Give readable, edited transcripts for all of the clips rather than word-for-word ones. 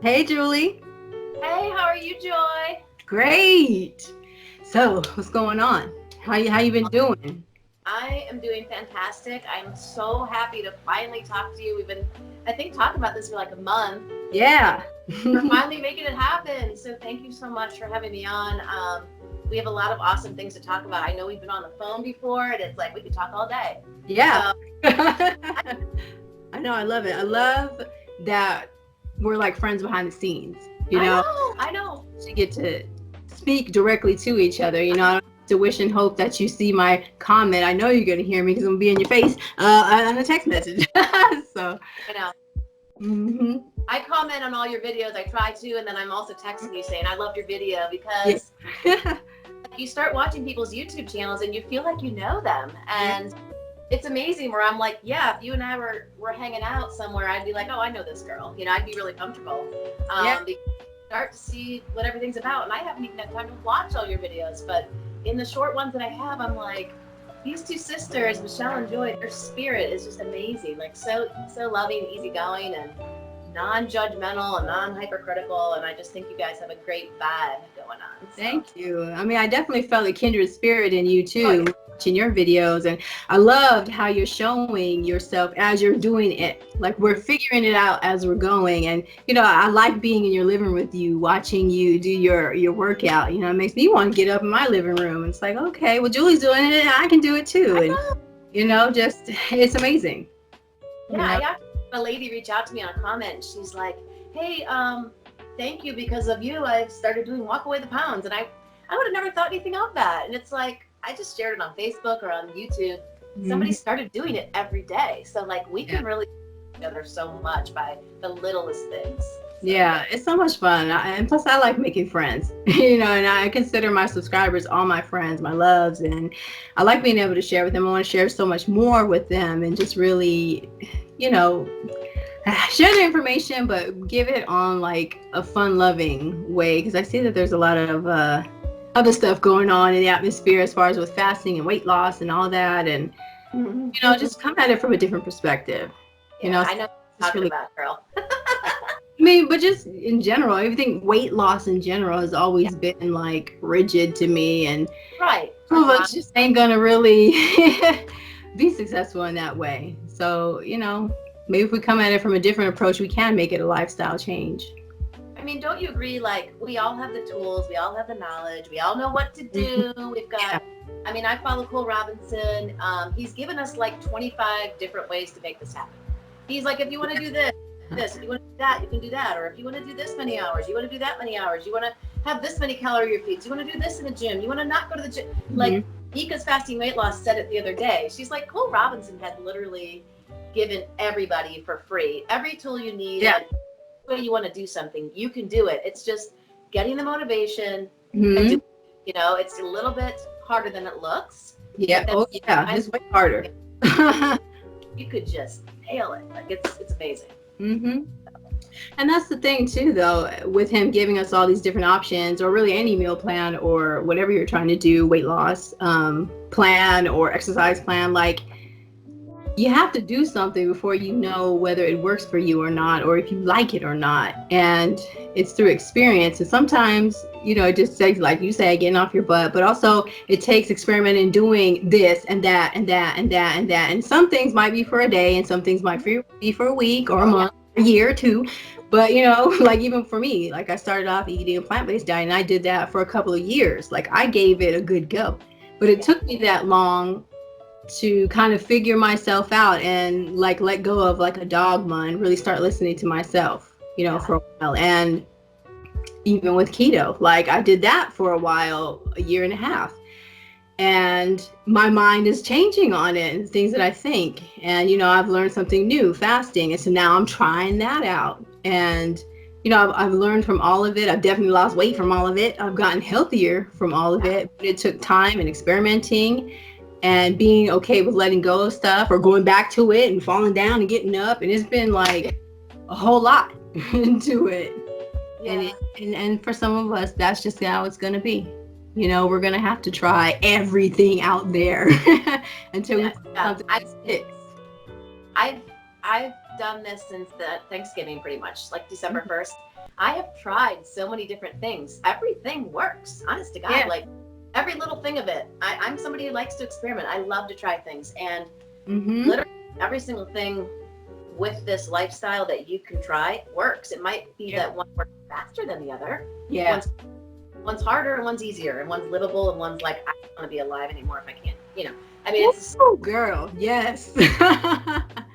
Hey, Julie. Hey, how are you, Joy? Great. So, what's going on? How you been doing? I am doing fantastic. I'm so happy to finally talk to you. We've been, I think, talking about this for like a month. Yeah. We're finally making it happen. So thank you so much for having me on. We have a lot of awesome things to talk about. I know we've been on the phone before, and it's like we could talk all day. Yeah. So I know. I love it. I love that we're like friends behind the scenes. You I know, know, I know. to get to speak directly to each other. I don't have to wish and hope that you see my comment. I know you're gonna hear me because I'm gonna be in your face on a text message. So. I know. Hmm. I comment on all your videos. I try to, and then I'm also texting you saying I loved your video Yeah. because you start watching people's YouTube channels and you feel like you know them. Yeah. And it's amazing where I'm like, yeah, if you and I were hanging out somewhere, I'd be like, oh, I know this girl. I'd be really comfortable. Yeah. Because you start to see what everything's about. And I haven't even had time to watch all your videos. But in the short ones that I have, I'm like, these two sisters, Michelle and Joy, their spirit is just amazing. Like so loving, easygoing, and non-judgmental and non-hypercritical. And I just think you guys have a great vibe going on. So. Thank you. I mean, I definitely felt a kindred spirit in you Oh, too, watching your videos. And I loved how you're showing yourself as you're doing it. Like we're figuring it out as we're going. And, I like being in your living room with you, watching you do your workout. It makes me want to get up in my living room. It's like, okay, well, Julie's doing it. I can do it too. I And, know. just, it's amazing. Yeah, I got a lady reach out to me on a comment. She's like, "Hey, thank you. Because of you, I've started doing walk away the pounds." And I would have never thought anything of that. And it's like I just shared it on Facebook or on YouTube. Somebody started doing it every day. So like we can really help each other so much by the littlest things. So. Yeah, it's so much fun. And plus, I like making friends, and I consider my subscribers all my friends, my loves, and I like being able to share with them. I want to share so much more with them and just really, you know, share the information, but give it on like a fun loving way. Because I see that there's a lot of other stuff going on in the atmosphere as far as with fasting and weight loss and all that. And, just come at it from a different perspective. Yeah, I know what you're It's talking really about, girl. I mean, but just in general, everything weight loss in general has always been like rigid to me, and Right. some of us just ain't gonna really be successful in that way. So, maybe if we come at it from a different approach, we can make it a lifestyle change. I mean, don't you agree? Like, we all have the tools, we all have the knowledge, we all know what to do. We've got, I mean, I follow Cole Robinson. He's given us like 25 different ways to make this happen. He's like, if you want to do this, if you want to do that, you can do that. Or if you want to do this many hours, you want to do that many hours, you want to have this many calorie feeds, you want to do this in the gym, you want to not go to the gym. Like, Nika's Fasting Weight Loss said it the other day. She's like, Cole Robinson had literally given everybody for free every tool you need. Yeah. Way you want to do something, you can do it. It's just getting the motivation and do, it's a little bit harder than it looks. Yeah. Oh yeah, it's way harder. You could just nail it. Like it's amazing. And that's the thing too, though, with him giving us all these different options, or really any meal plan or whatever you're trying to do, weight loss plan or exercise plan, like you have to do something before you know whether it works for you or not, or if you like it or not. And it's through experience. And sometimes, it just takes, like you say, getting off your butt, but also it takes experimenting, doing this and that and that and that and that. And some things might be for a day, and some things might be for a week or a month, a year or two. But, like even for me, like I started off eating a plant-based diet, and I did that for a couple of years. Like I gave it a good go, but it took me that long to kind of figure myself out and like let go of like a dogma and really start listening to myself, for a while. And even with keto, like I did that for a while, a year and a half, and my mind is changing on it and things that I think. And I've learned something new, fasting, and so now I'm trying that out. And I've learned from all of it. I've definitely lost weight from all of it. I've gotten healthier from all of it, but it took time and experimenting and being okay with letting go of stuff or going back to it and falling down and getting up. And it's been like a whole lot to it. Yeah. And for some of us, that's just how it's going to be. We're going to have to try everything out there until we find something that sticks. I've done this since the Thanksgiving, pretty much, like December 1st. I have tried so many different things. Everything works, honest to God. Yeah. Like every little thing of it. I'm somebody who likes to experiment. I love to try things. And literally every single thing with this lifestyle that you can try works. It might be that one works faster than the other. Yeah. One's harder and one's easier, and one's livable and one's like, I don't want to be alive anymore if I can't, I mean, it's girl, yes.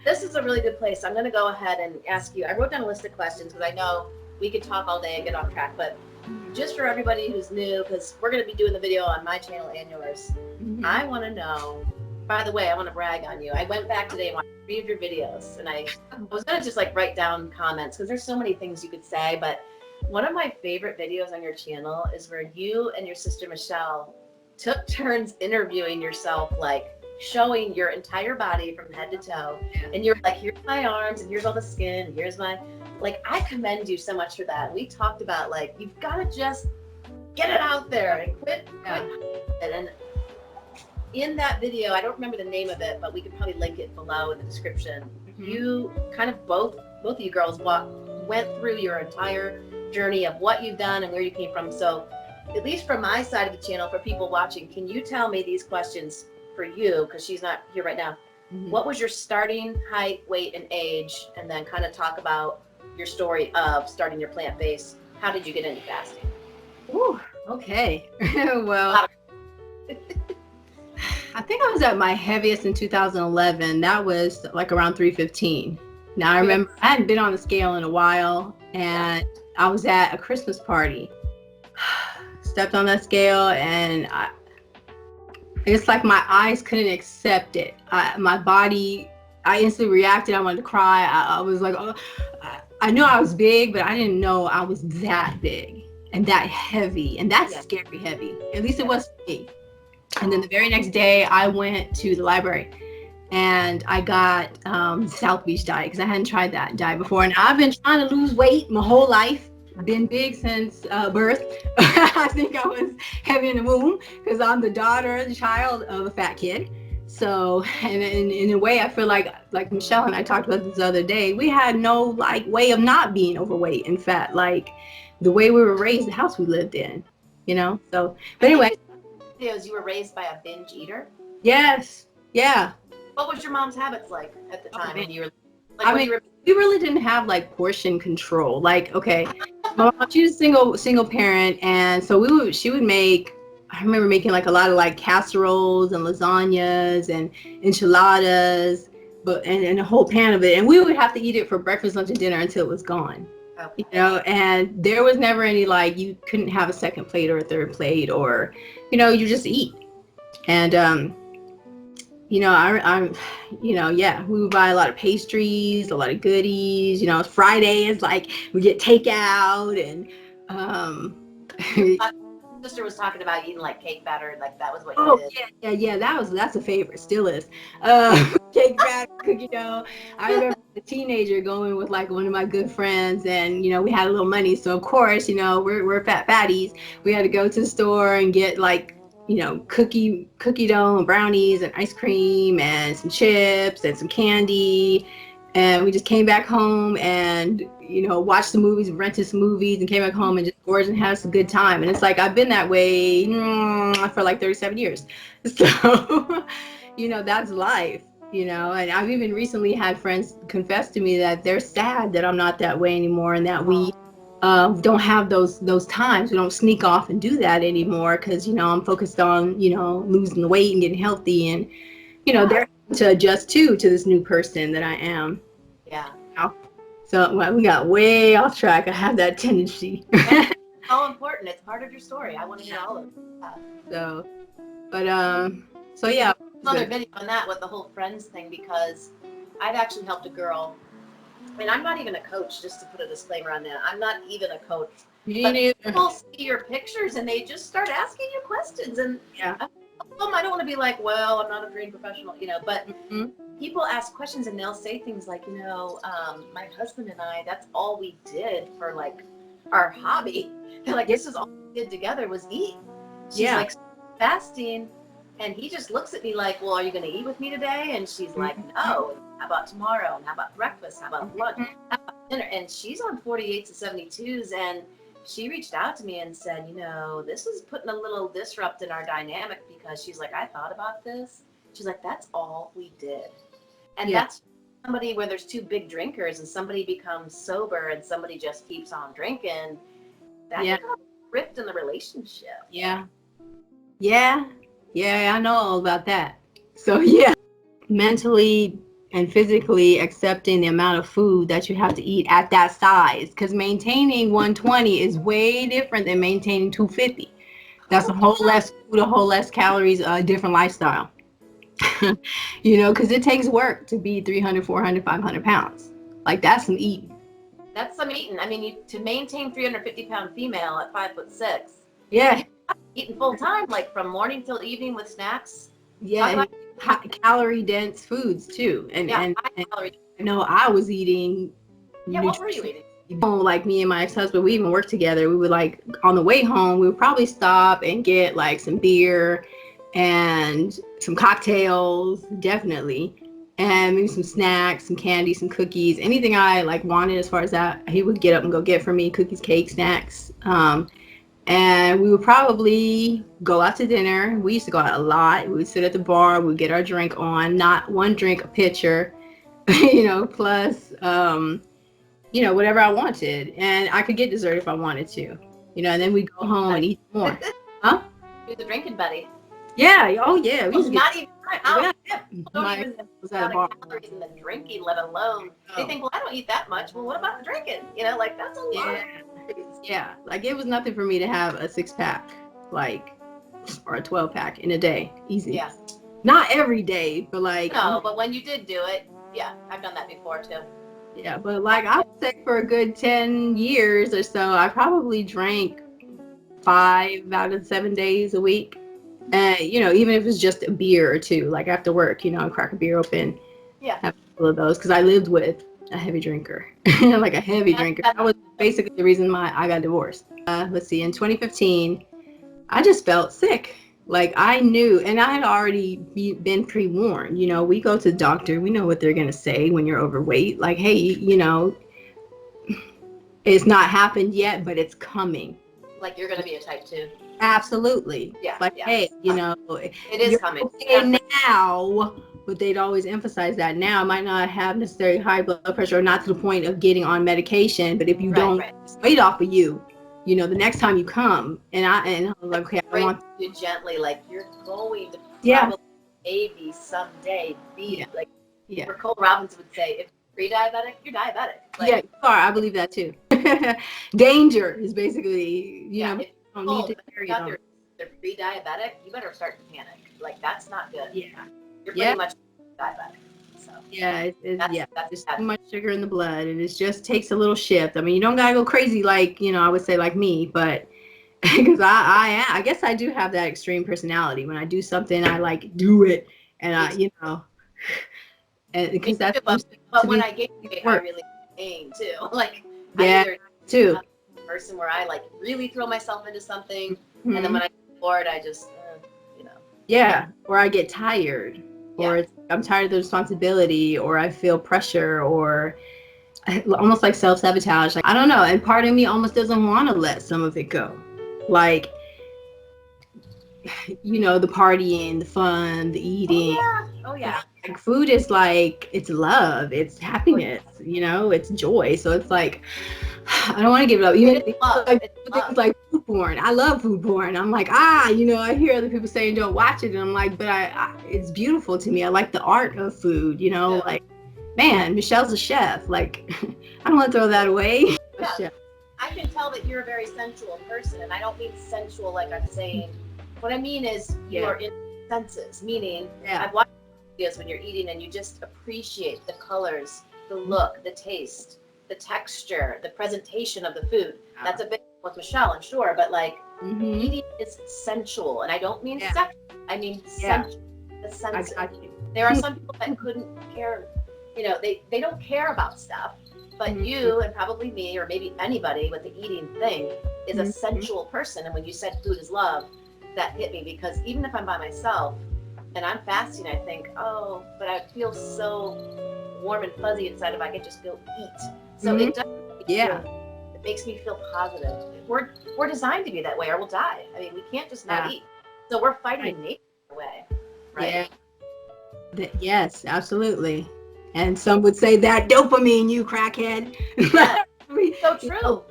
This is a really good place. I'm going to go ahead and ask you. I wrote down a list of questions because I know we could talk all day and get off track, but just for everybody who's new, because we're going to be doing the video on my channel and yours, I want to know, by the way, I want to brag on you. I went back today and watched 3 of your videos, and I was going to just like write down comments because there's so many things you could say, but one of my favorite videos on your channel is where you and your sister Michelle took turns interviewing yourself, like showing your entire body from head to toe. And you're like, here's my arms and here's all the skin, and here's my, like, I commend you so much for that. We talked about like, you've got to just get it out there and quit. And in that video, I don't remember the name of it, but we could probably link it below in the description. You kind of both of you girls went through your entire journey of what you've done and where you came from. So at least from my side of the channel, for people watching, can you tell me these questions for you, because she's not here right now? What was your starting height, weight, and age? And then kind of talk about your story of starting your plant-based. How did you get into fasting? Ooh, okay. Well, I think I was at my heaviest in 2011. That was like around 315. Now I remember I hadn't been on the scale in a while, and I was at a Christmas party. Stepped on that scale, and it's like my eyes couldn't accept it. My body, I instantly reacted. I wanted to cry. I was like, oh, I knew I was big, but I didn't know I was that big and that heavy, and that's scary heavy. At least it was for me. And then the very next day, I went to the library and I got South Beach diet because I hadn't tried that diet before. And I've been trying to lose weight my whole life. Been big since birth. I think I was heavy in the womb because I'm the child of a fat kid. So, and in a way, I feel like Michelle and I talked about this the other day, we had no like way of not being overweight and fat, like the way we were raised, the house we lived in, So, but anyway. You were raised by a binge eater? Yes. Yeah. What was your mom's habits like at the time when you were we really didn't have like portion control. Like, okay, my mom, she was a single parent, and so she would make, I remember making like a lot of like casseroles and lasagnas and enchiladas, and a whole pan of it, and we would have to eat it for breakfast, lunch, and dinner until it was gone. Okay. And there was never any like, you couldn't have a second plate or a third plate, or you just eat. And we would buy a lot of pastries, a lot of goodies. Fridays, like we get takeout, and my sister was talking about eating like cake batter, like that was what you did. Yeah, that's a favorite, still is. Cake batter, cookie dough. I remember as a teenager going with like one of my good friends, and we had a little money, so of course, we're fat fatties. We had to go to the store and get like cookie dough and brownies and ice cream and some chips and some candy. And we just came back home and, watched the movies, rented some movies, and came back home and just gorged and had us a good time. And it's like, I've been that way for like 37 years. So, that's life, and I've even recently had friends confess to me that they're sad that I'm not that way anymore, and that we don't have those times. We don't sneak off and do that anymore because, I'm focused on, losing the weight and getting healthy, and, they're having to adjust to this new person that I am. Yeah. So we got way off track. I have that tendency. So important. It's part of your story. I want to hear all of it. So yeah. Another video on that with the whole friends thing, because I've actually helped a girl, and I'm not even a coach, just to put a disclaimer on that. I'm not even a coach. But people see your pictures and they just start asking you questions, and I don't want to be like, well, I'm not a trained professional, but people ask questions and they'll say things like, my husband and I, that's all we did for like our hobby. They're like, this is all we did together was eat. She's like fasting, and he just looks at me like, well, are you going to eat with me today? And she's like, no. How about tomorrow? And how about breakfast? How about lunch? How about and she's on 48s and 72s, and she reached out to me and said, this is putting a little disrupt in our dynamic, because she's like, I thought about this. She's like, that's all we did. And Yeah. that's somebody where there's two big drinkers and somebody becomes sober and somebody just keeps on drinking. That Yeah. can cause a rift in the relationship. Yeah. Yeah. Yeah. I know all about that. So yeah, mentally and physically accepting the amount of food that you have to eat at that size, because maintaining 120 is way different than maintaining 250. That's a whole less food, a whole less calories, a different lifestyle. Because it takes work to be 300, 400, 500 pounds. Like, that's some eating. That's some eating. I mean, to maintain 350-pound female at 5'6", Yeah. eating full time, like from morning till evening with snacks. Yeah. And calorie dense foods too. And high and calorie. I know I was eating. Yeah, what were you eating? Like me and my ex-husband, we even worked together. We would, like, on the way home, we would probably stop and get like some beer and some cocktails, definitely, and maybe some snacks, some candy, some cookies, anything I like wanted as far as that. He would get up and go get for me cookies, cake, snacks. And we would probably go out to dinner. We used to go out a lot. We would sit at the bar, we would get our drink on, not one drink, a pitcher, plus whatever I wanted. And I could get dessert if I wanted to, and then we'd go home and eat more. Huh? You're the drinking buddy. Yeah. Oh, yeah. We used to Not even out. my was at a bar. Calories in the drinking, let alone. They think, well, I don't eat that much. Well, what about the drinking? Like, that's a lot. Yeah. Like, it was nothing for me to have a 6-pack, or a 12-pack in a day. Easy. Yeah. Not every day, but like. No, but when you did do it, yeah, I've done that before too. Yeah, but like, I would say for a good 10 years or so, I probably drank 5 out of 7 days a week. And, even if it's just a beer or two, like after work, crack a beer open. Yeah. Have a couple of those, because I lived with a heavy drinker, like a heavy drinker. That was basically the reason why I got divorced. Let's see, in 2015, I just felt sick. Like, I knew, and I had already been pre-warned. We go to the doctor, we know what they're going to say when you're overweight. Like, hey, it's not happened yet, but it's coming. Like, you're going to be a type 2. Absolutely. Yeah. Like, yeah. hey, it is coming. Okay now, but they'd always emphasize that now. I might not have necessarily high blood pressure, or not to the point of getting on medication, but if you don't weight off of you, the next time you come, and I was like, okay, I want you gently, like, you're going to probably maybe someday be like, where Cole Robinson would say, if you're pre-diabetic, you're diabetic. Like, yeah, you are. I believe that too. Danger is basically, if don't need to carry it on. They're pre-diabetic, you better start to panic. Like, that's not good. Yeah. You're pretty much diabetic. So yeah, that's too much sugar in the blood, and it just takes a little shift. I mean, you don't gotta go crazy like, I would say like me, but because I guess I do have that extreme personality. When I do something, I like do it, and and because that's. But when I gain weight, I really gain too. Like, too. Person where I like really throw myself into something, and then when I get bored, I just yeah, or I get tired, or I'm tired of the responsibility, or I feel pressure, or almost like self-sabotage. Like, I don't know, and part of me almost doesn't want to let some of it go, like the partying, the fun, the eating. Oh yeah. Like, food is like, it's love, it's happiness, it's joy. So it's like, I don't want to give it up. Even things like food porn. I love food porn. I'm like, I hear other people saying don't watch it, and I'm like, but it's beautiful to me. I like the art of food. Like, man, Michelle's a chef. Like, I don't want to throw that away. Yeah. I can tell that you're a very sensual person, and I don't mean sensual like I'm saying. What I mean is you're in senses, meaning I've watched videos when you're eating and you just appreciate the colors, the look, the taste, the texture, the presentation of the food. That's a big one with Michelle, I'm sure, but like eating is sensual, and I don't mean sexual. I mean sensual. The senses. I got you. There are some people that couldn't care. They don't care about stuff. But you, and probably me, or maybe anybody with the eating thing, is a sensual person. And when you said food is love, that hit me, because even if I'm by myself and I'm fasting, I think, oh, but I feel so warm and fuzzy inside if I can just go eat. So it does. Yeah. It makes me feel positive. We're designed to be that way, or we'll die. I mean, we can't just not eat. So we're fighting nature in a way, right? Yeah. Yes, absolutely. And some would say that dopamine, you crackhead. Yeah. So true.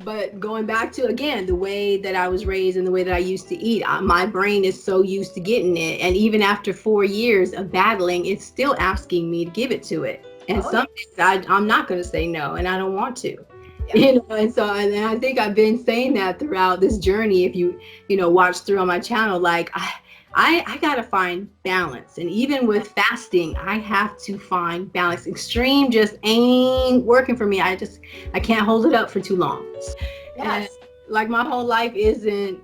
But going back to, again, the way that I was raised and the way that I used to eat, my brain is so used to getting it. And even after 4 years of battling, it's still asking me to give it to it. And some days I'm not going to say no, and I don't want to. Yeah. You know, and so, and I think I've been saying that throughout this journey. If you watch through on my channel, like I got to find balance. And even with fasting, I have to find balance. Extreme just ain't working for me. I can't hold it up for too long. Yes. And like my whole life isn't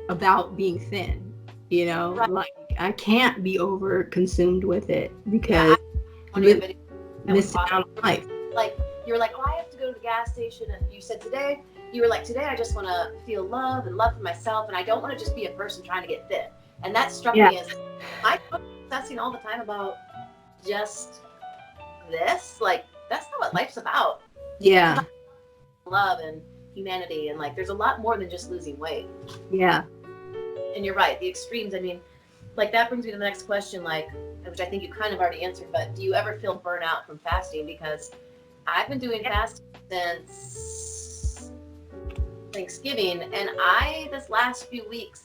about being thin, you know, like I can't be over consumed with it because missing out on life. Like you were like, oh, I have to go to the gas station, and you said today I just want to feel love and love for myself, and I don't want to just be a person trying to get thin. And that struck me as I'm obsessing all the time about just this. Like that's not what life's about. Yeah. It's about love and humanity, and like there's a lot more than just losing weight. Yeah. And you're right, the extremes. I mean, like that brings me to the next question, like, which I think you kind of already answered, but do you ever feel burnout from fasting? Because I've been doing fasting since Thanksgiving, and this last few weeks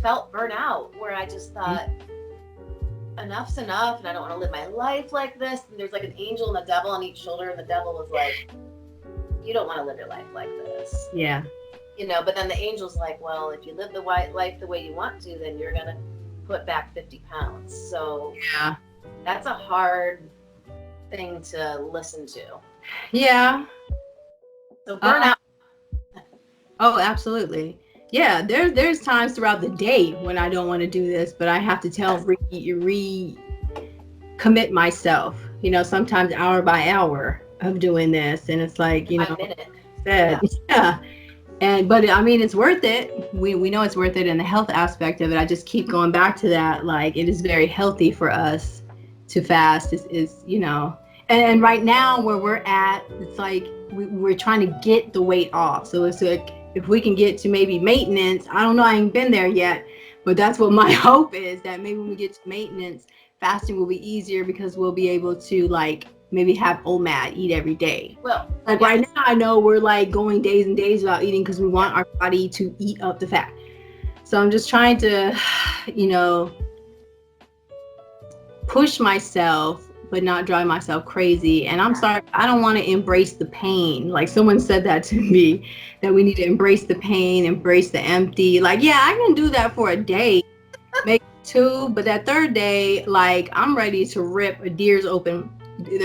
felt burnout, where I just thought enough's enough, and I don't want to live my life like this. And there's like an angel and a devil on each shoulder, and the devil was like, you don't want to live your life like this. Yeah. You know, but then the angel's like, well, if you live the life the way you want to, then you're gonna put back 50 pounds. So yeah, that's a hard thing to listen to. Yeah. So burnout. Oh, absolutely. Yeah, there's times throughout the day when I don't want to do this, but I have to commit myself, you know, sometimes hour by hour of doing this. And it's like, you know, yeah. But I mean, it's worth it. We know it's worth it, and the health aspect of it, I just keep going back to that. Like, it is very healthy for us to fast, is you know, and right now where we're at, it's like we're trying to get the weight off. So it's like, if we can get to maybe maintenance, I don't know, I ain't been there yet, but that's what my hope is, that maybe when we get to maintenance, fasting will be easier because we'll be able to like maybe have OMAD, eat every day. Well, like right now, I know we're like going days and days without eating because we want our body to eat up the fat. So I'm just trying to, you know, push myself, but not drive myself crazy. And I'm sorry, I don't want to embrace the pain. Like someone said that to me, that we need to embrace the pain, embrace the empty. Like, yeah, I can do that for a day, maybe two, but that third day, like I'm ready to rip their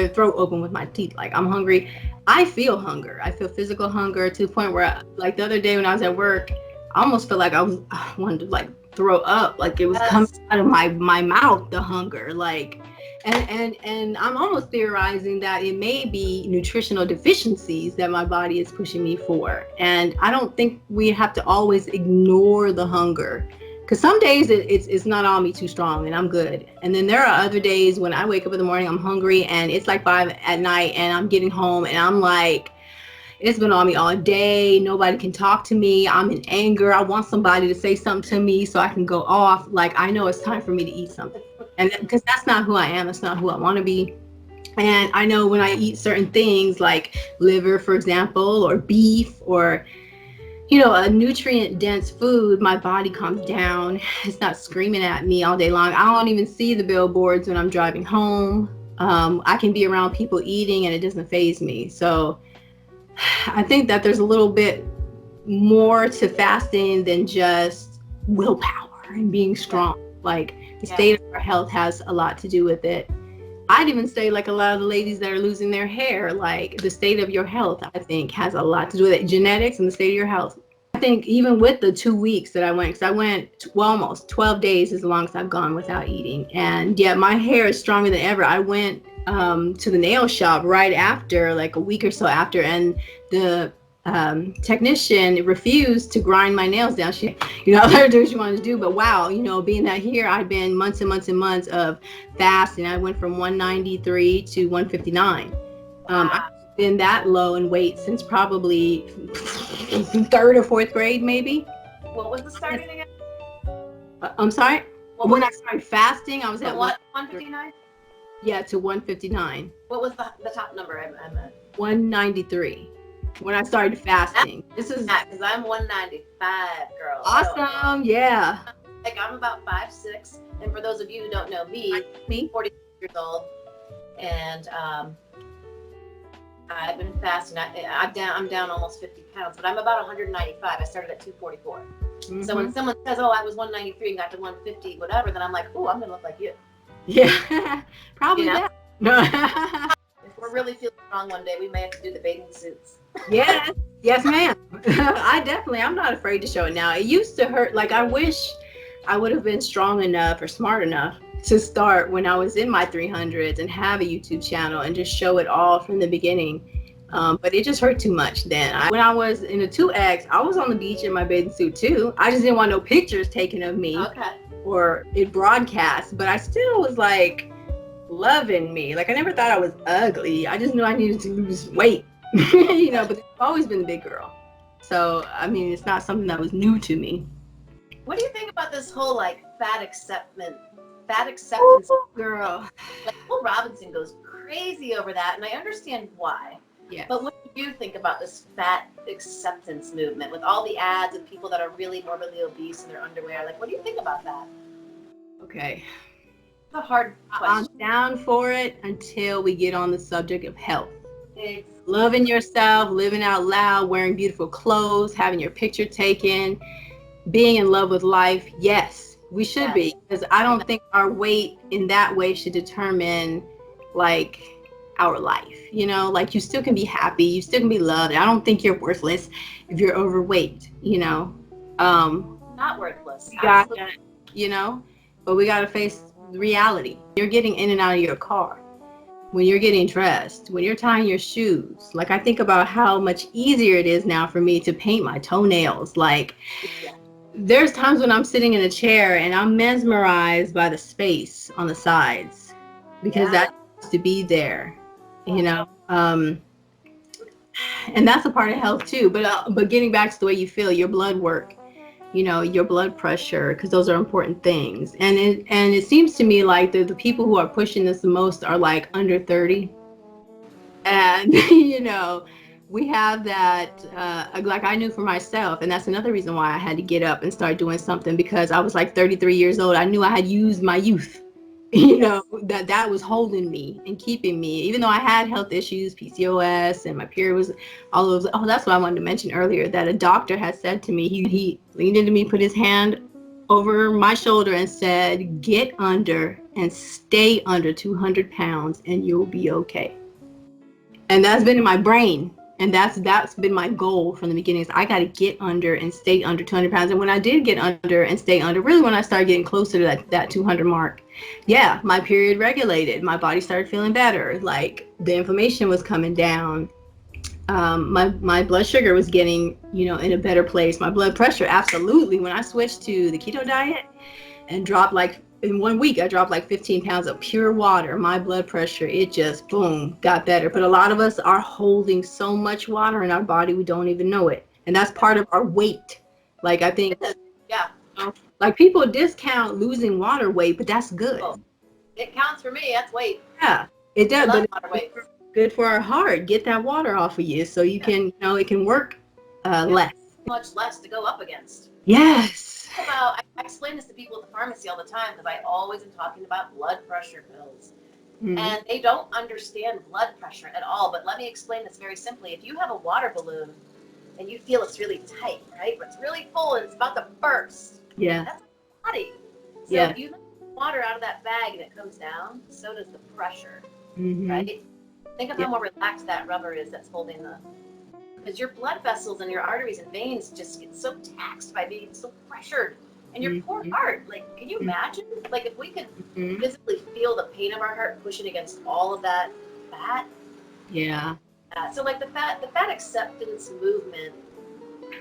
throat open with my teeth. Like I'm hungry. I feel hunger. I feel physical hunger to the point where, like the other day when I was at work, I almost felt like I wanted to like throw up. Like it was coming out of my mouth, the hunger. Like, and I'm almost theorizing that it may be nutritional deficiencies that my body is pushing me for. And I don't think we have to always ignore the hunger. Because some days it's not on me too strong and I'm good. And then there are other days when I wake up in the morning, I'm hungry and it's like 5 at night and I'm getting home and I'm like, it's been on me all day. Nobody can talk to me. I'm in anger. I want somebody to say something to me so I can go off. Like I know it's time for me to eat something. And because that's not who I am. That's not who I want to be. And I know when I eat certain things like liver, for example, or beef, or you know, a nutrient dense food, my body calms down. It's not screaming at me all day long. I don't even see the billboards when I'm driving home. I can be around people eating and it doesn't faze me. So I think that there's a little bit more to fasting than just willpower and being strong. Like the state of our health has a lot to do with it. I'd even say like a lot of the ladies that are losing their hair, like the state of your health, I think has a lot to do with it. Genetics and the state of your health. I think even with the 2 weeks that I went, because I went almost 12 days as long as I've gone without eating. And yeah, my hair is stronger than ever. I went to the nail shop right after, like a week or so after, and the technician refused to grind my nails down. She, I let her do what she wanted to do. But wow, being that here, I'd been months and months and months of fasting. I went from 193 to 159. I've been that low in weight since probably third or fourth grade, maybe. What was the starting again? I'm sorry. When I started fasting, I was at what, 159? Yeah, to 159. What was the top number I meant? 193. When I started fasting. This is because I'm 195, girl. Awesome. Yeah. Like I'm about 5'6", and for those of you who don't know me, 40 years old, and I've been fasting. I'm down almost 50 pounds, but I'm about 195. I started at 244. Mm-hmm. So when someone says, "Oh, I was 193 and got to 150, whatever," then I'm like, "Oh, I'm gonna look like you." Yeah, probably that. If we're really feeling strong one day, we may have to do the bathing suits. Yes, ma'am. I'm not afraid to show it now. It used to hurt. Like, I wish I would have been strong enough or smart enough to start when I was in my 300s and have a YouTube channel and just show it all from the beginning. But it just hurt too much then. When I was in a 2X, I was on the beach in my bathing suit too. I just didn't want no pictures taken of me or it broadcast. But I still was like loving me. Like, I never thought I was ugly. I just knew I needed to lose weight. But I've always been a big girl. So, I mean, it's not something that was new to me. What do you think about this whole, like, fat acceptance? Ooh, girl. Like, Will Robinson goes crazy over that, and I understand why. Yes. But what do you think about this fat acceptance movement with all the ads of people that are really morbidly obese in their underwear? Like, what do you think about that? Okay. It's a hard question. I'm down for it until we get on the subject of health. Loving yourself, living out loud, wearing beautiful clothes, having your picture taken, being in love with life. Yes, we should be, because I don't think our weight in that way should determine like our life. Like, you still can be happy, you still can be loved. I don't think you're worthless if you're overweight. Not worthless. But we gotta face reality. You're getting in and out of your car, when you're getting dressed, when you're tying your shoes. Like, I think about how much easier it is now for me to paint my toenails. Like, there's times when I'm sitting in a chair and I'm mesmerized by the space on the sides, because that used to be there, and that's a part of health too. But getting back to the way you feel, your blood work, your blood pressure, because those are important things. And it seems to me like the people who are pushing this the most are like under 30. And, we have that, like, I knew for myself, and that's another reason why I had to get up and start doing something, because I was like 33 years old. I knew I had used my youth, that was holding me and keeping me, even though I had health issues, PCOS, and my period was all those. Oh, that's what I wanted to mention earlier, that a doctor had said to me, he leaned into me, put his hand over my shoulder and said, "Get under and stay under 200 pounds and you'll be okay." And that's been in my brain. And that's been my goal from the beginning, is I got to get under and stay under 200 pounds. And when I did get under and stay under, really when I started getting closer to that 200 mark, my period regulated. My body started feeling better. Like, the inflammation was coming down. My blood sugar was getting, in a better place. My blood pressure, absolutely. When I switched to the keto diet and dropped, like, in 1 week, I dropped like 15 pounds of pure water. My blood pressure, it just, boom, got better. But a lot of us are holding so much water in our body, we don't even know it. And that's part of our weight. Like, I think, like, people discount losing water weight, but that's good. Oh, it counts for me. That's weight. Yeah, it does. But it's good for our heart. Get that water off of you so you can, it can work less. Much less to go up against. Yes. I explain this to people at the pharmacy all the time, because I always am talking about blood pressure pills. Mm-hmm. And they don't understand blood pressure at all. But let me explain this very simply. If you have a water balloon and you feel it's really tight, right? But it's really full and it's about to burst. Yeah. That's a body. So if you let water out of that bag and it comes down, so does the pressure. Mm-hmm. Right? Think of how more relaxed that rubber is that's holding because your blood vessels and your arteries and veins just get so taxed by being so pressured. And your poor heart, like, can you imagine? Like, if we could physically feel the pain of our heart pushing against all of that fat. Yeah. So like the fat acceptance movement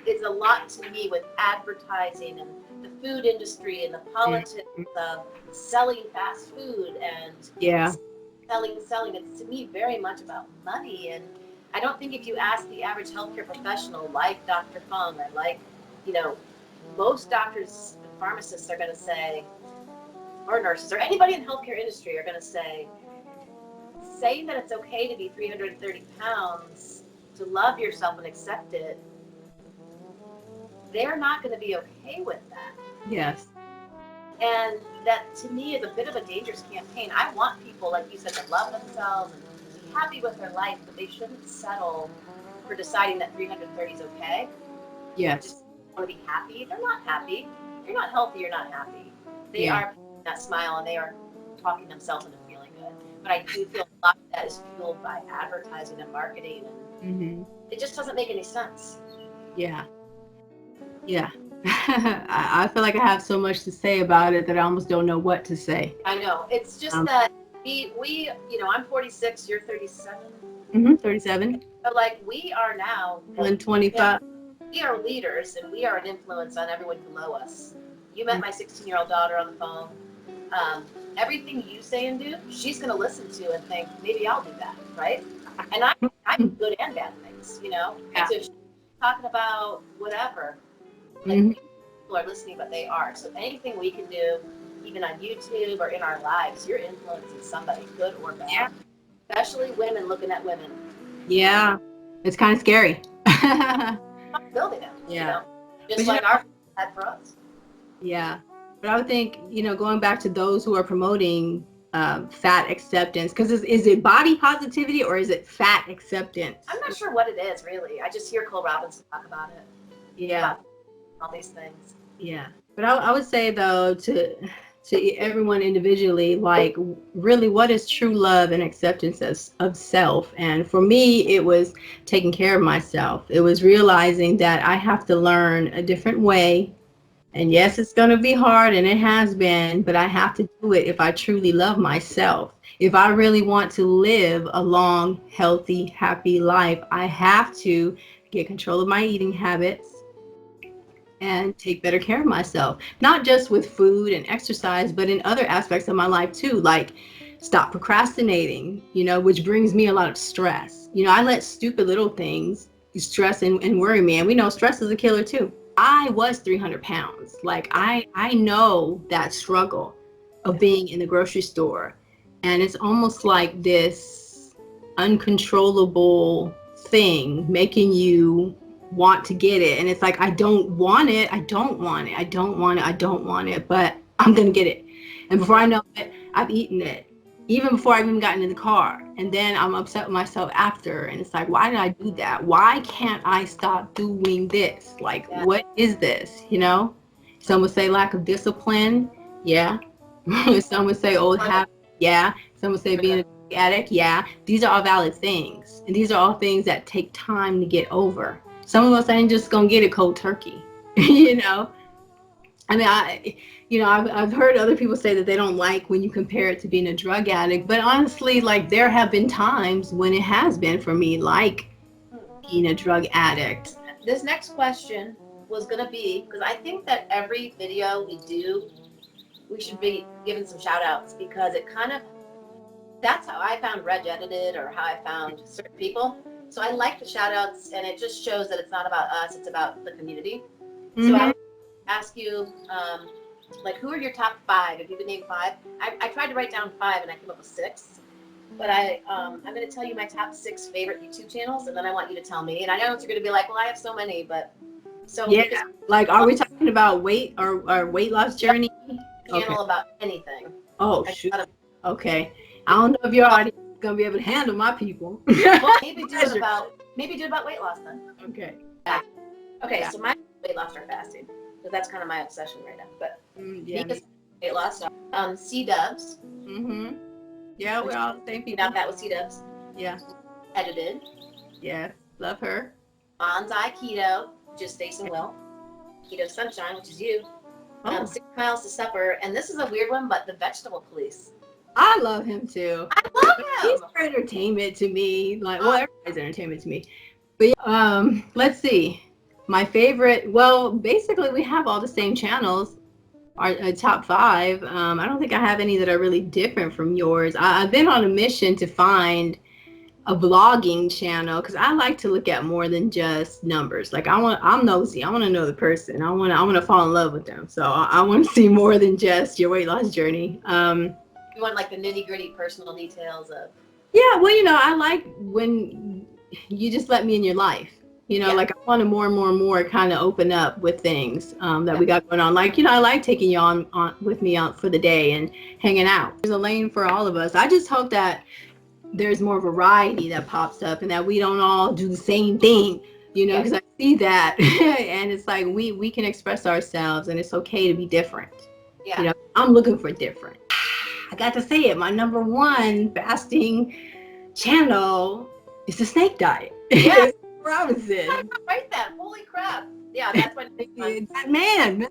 is a lot to me with advertising and the food industry and the politics of selling fast food and Yeah. selling. It's to me very much about money. And I don't think if you ask the average healthcare professional, like Dr. Fung or like, you know, most doctors and pharmacists are going to say, or nurses or anybody in the healthcare industry are going to say, saying that it's okay to be 330 pounds, to love yourself and accept it, they're not going to be okay with that. Yes. And that to me is a bit of a dangerous campaign. I want people, like you said, to love themselves and be happy with their life, but they shouldn't settle for deciding that 330 is okay. Yes. Just want to be happy. They're not happy. You're not healthy. You're not happy. They are that smile and they are talking themselves into feeling good. But I do feel a lot of that is fueled by advertising and marketing, and it just doesn't make any sense. Yeah. Yeah. I feel like I have so much to say about it that I almost don't know what to say. I know. It's just that we, you know, I'm 46, you're 37. 37. But like we are now, And 25. we are leaders and we are an influence on everyone below us. You met my 16-year-old daughter on the phone. Everything you say and do, she's going to listen to and think, maybe I'll do that, right? And I do good and bad things, you know? And so she's talking about whatever, like people are listening, but they are. So anything we can do, even on YouTube or in our lives, you're influencing somebody, good or bad. Yeah. Especially women looking at women. Yeah. It's kind of scary. Building them, yeah. You know? Just like our had for us. Yeah. But I would think, you know, going back to those who are promoting fat acceptance, because is it body positivity or is it fat acceptance? I'm not sure what it is, really. I just hear Cole Robinson talk about it. Yeah. All these things. Yeah. But I would say, though, to everyone individually, like, really, what is true love and acceptance of self? And for me, it was taking care of myself. It was realizing that I have to learn a different way. And yes, it's going to be hard, and it has been, but I have to do it if I truly love myself. If I really want to live a long, healthy, happy life, I have to get control of my eating habits and take better care of myself, not just with food and exercise, but in other aspects of my life too, like stop procrastinating, you know, which brings me a lot of stress. You know, I let stupid little things stress and worry me, and we know stress is a killer too. I was 300 pounds. Like I know that struggle of being in the grocery store, and it's almost like this uncontrollable thing making you want to get it. And it's like, I don't want it, but I'm gonna get it. And before I know it, I've eaten it, even before I've even gotten in the car. And then I'm upset with myself after, and it's like, why did I do that? Why can't I stop doing this? Like, what is this, you know? Some would say lack of discipline. Yeah. Some would say old habits. Yeah. Some would say being a addict. Yeah. These are all valid things, and these are all things that take time to get over. Some of us ain't just gonna get it cold turkey. You know, I mean, I've heard other people say that they don't like when you compare it to being a drug addict, but honestly, like, there have been times when it has been for me, like being a drug addict. This next question was gonna be, because I think that every video we do, we should be giving some shout outs, because it kind of, that's how I found Reg Edited, or how I found certain people. So I like the shout outs, and it just shows that it's not about us, it's about the community. So I would ask you, like, who are your top 5? If you could name 5. I tried to write down 5 and I came up with 6. But I'm going to tell you my top 6 favorite YouTube channels, and then I want you to tell me. And I know you're going to be like, well, I have so many, but so yeah. Like, are we talking about weight or weight loss journey? Channel about anything. Oh, shoot. Okay. I don't know if your audience is gonna be able to handle my people. Well, maybe do it about weight loss then. Okay. Okay, so my weight loss or fasting, because that's kind of my obsession right now. But weight loss. C-Dubs. Yeah, we're all the same people. Now that was C-Dubs. Yeah. Edited. Yeah, love her. Bonsai Keto, just Stace and Will. Keto Sunshine, which is you. 6 Miles to Supper, and this is a weird one, but the Vegetable Police. I love him too. I love He's him. for entertainment to me. Like, well, everybody's entertainment to me. But yeah, let's see. My favorite. Well, basically, we have all the same channels. Our top five. I don't think I have any that are really different from yours. I've been on a mission to find a vlogging channel because I like to look at more than just numbers. Like I'm nosy. I want to know the person. I want to fall in love with them. So I want to see more than just your weight loss journey. You want like the nitty gritty personal details of. Yeah, well, I like when you just let me in your life. Like I want to more and more and more kind of open up with things that we got going on. Like, I like taking you on with me out for the day and hanging out. There's a lane for all of us. I just hope that there's more variety that pops up and that we don't all do the same thing, because I see that and it's like we can express ourselves and it's okay to be different. I'm looking for different. I got to say it. My number one fasting channel is the snake diet. Yes. Robinson. Right then. Holy crap. Yeah, that's what that man.